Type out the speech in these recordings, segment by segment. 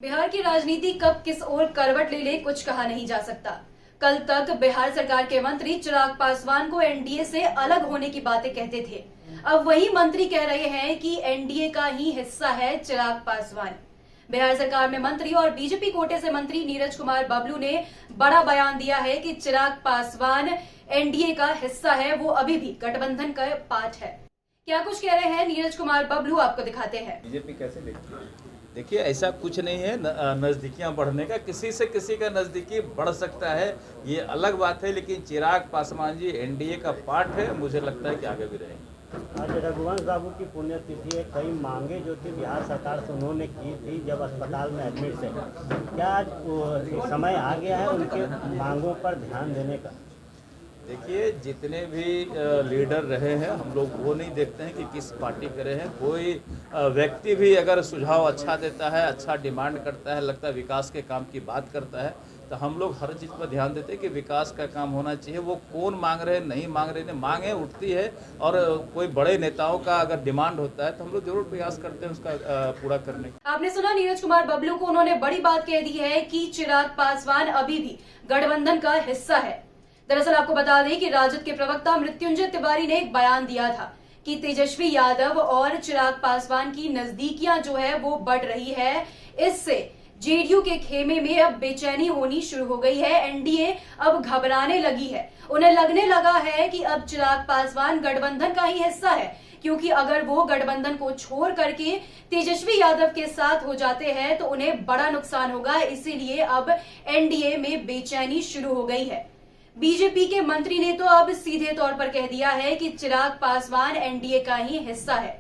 बिहार की राजनीति कब किस ओर करवट ले कुछ कहा नहीं जा सकता। कल तक बिहार सरकार के मंत्री चिराग पासवान को एनडीए से अलग होने की बातें कहते थे। अब वही मंत्री कह रहे हैं कि एनडीए का ही हिस्सा है चिराग पासवान। बिहार सरकार में मंत्री और बीजेपी कोटे से मंत्री नीरज कुमार बबलू ने बड़ा बयान दिया है कि चिराग पासवान एनडीए का हिस्सा है, वो अभी भी गठबंधन का पार्ट है। क्या कुछ कह रहे हैं नीरज कुमार बबलू, आपको दिखाते हैं। बीजेपी कैसे देखती है? देखिए, ऐसा कुछ नहीं है नज़दीकियां बढ़ने का। किसी से किसी का नज़दीकी बढ़ सकता है, ये अलग बात है, लेकिन चिराग पासवान जी एनडीए का पार्ट है। मुझे लगता है कि आगे भी रहेंगे। आज रघुवंश बाबू की पुण्यतिथि है। कई मांगे जो थी बिहार सरकार से उन्होंने की थी जब अस्पताल में एडमिट थे, क्या आज समय आ गया है उनके मांगों पर ध्यान देने का? देखिए, जितने भी लीडर रहे हैं, हम लोग वो नहीं देखते हैं कि किस पार्टी के रहे हैं। कोई व्यक्ति भी अगर सुझाव अच्छा देता है, अच्छा डिमांड करता है, लगता है विकास के काम की बात करता है, तो हम लोग हर चीज़ पर ध्यान देते हैं कि विकास का काम होना चाहिए। वो कौन मांग रहे हैं, नहीं मांग रहे हैं, मांगे उठती है और कोई बड़े नेताओं का अगर डिमांड होता है तो हम लोग जरूर प्रयास करते हैं उसका पूरा करने का। आपने सुना नीरज कुमार बबलू को, उन्होंने बड़ी बात कह दी है कि चिराग पासवान अभी भी गठबंधन का हिस्सा है। दरअसल आपको बता दें कि राजद के प्रवक्ता मृत्युंजय तिवारी ने एक बयान दिया था कि तेजस्वी यादव और चिराग पासवान की नजदीकियां जो है वो बढ़ रही है। इससे जेडीयू के खेमे में अब बेचैनी होनी शुरू हो गई है। एनडीए अब घबराने लगी है। उन्हें लगने लगा है कि अब चिराग पासवान गठबंधन का ही हिस्सा है, क्योंकि अगर वो गठबंधन को छोड़ करके तेजस्वी यादव के साथ हो जाते हैं तो उन्हें बड़ा नुकसान होगा। इसीलिए अब एनडीए में बेचैनी शुरू हो गई है। बीजेपी के मंत्री ने तो अब सीधे तौर पर कह दिया है कि चिराग पासवान एनडीए का ही हिस्सा है।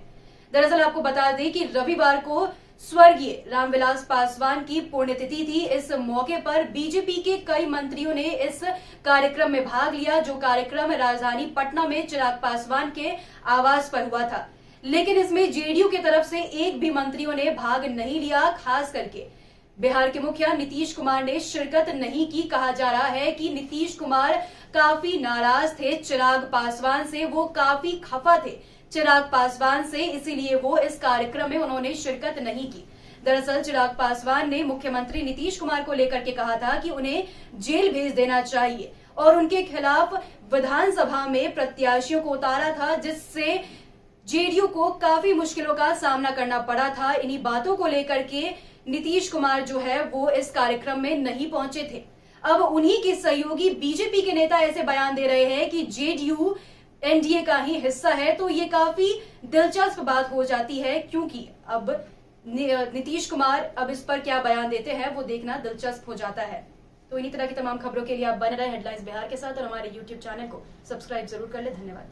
दरअसल आपको बता दें कि रविवार को स्वर्गीय रामविलास पासवान की पुण्यतिथि थी। इस मौके पर बीजेपी के कई मंत्रियों ने इस कार्यक्रम में भाग लिया, जो कार्यक्रम राजधानी पटना में चिराग पासवान के आवास पर हुआ था। लेकिन इसमें जेडीयू की तरफ से एक भी मंत्रियों ने भाग नहीं लिया। खास करके बिहार के मुखिया नीतीश कुमार ने शिरकत नहीं की। कहा जा रहा है कि नीतीश कुमार काफी नाराज थे चिराग पासवान से, वो काफी खफा थे चिराग पासवान से, इसीलिए वो इस कार्यक्रम में उन्होंने शिरकत नहीं की। दरअसल चिराग पासवान ने मुख्यमंत्री नीतीश कुमार को लेकर के कहा था कि उन्हें जेल भेज देना चाहिए और उनके खिलाफ विधानसभा में प्रत्याशियों को उतारा था, जिससे जेडीयू को काफी मुश्किलों का सामना करना पड़ा था। इन्हीं बातों को लेकर के नीतीश कुमार जो है वो इस कार्यक्रम में नहीं पहुंचे थे। अब उन्हीं के सहयोगी बीजेपी के नेता ऐसे बयान दे रहे हैं कि जेडीयू एनडीए का ही हिस्सा है, तो ये काफी दिलचस्प बात हो जाती है, क्योंकि अब नीतीश कुमार अब इस पर क्या बयान देते हैं वो देखना दिलचस्प हो जाता है। तो इन्हीं तरह की तमाम खबरों के लिए आप बने रहे हेडलाइंस बिहार के साथ और हमारे यूट्यूब चैनल को सब्सक्राइब जरूर कर ले। धन्यवाद।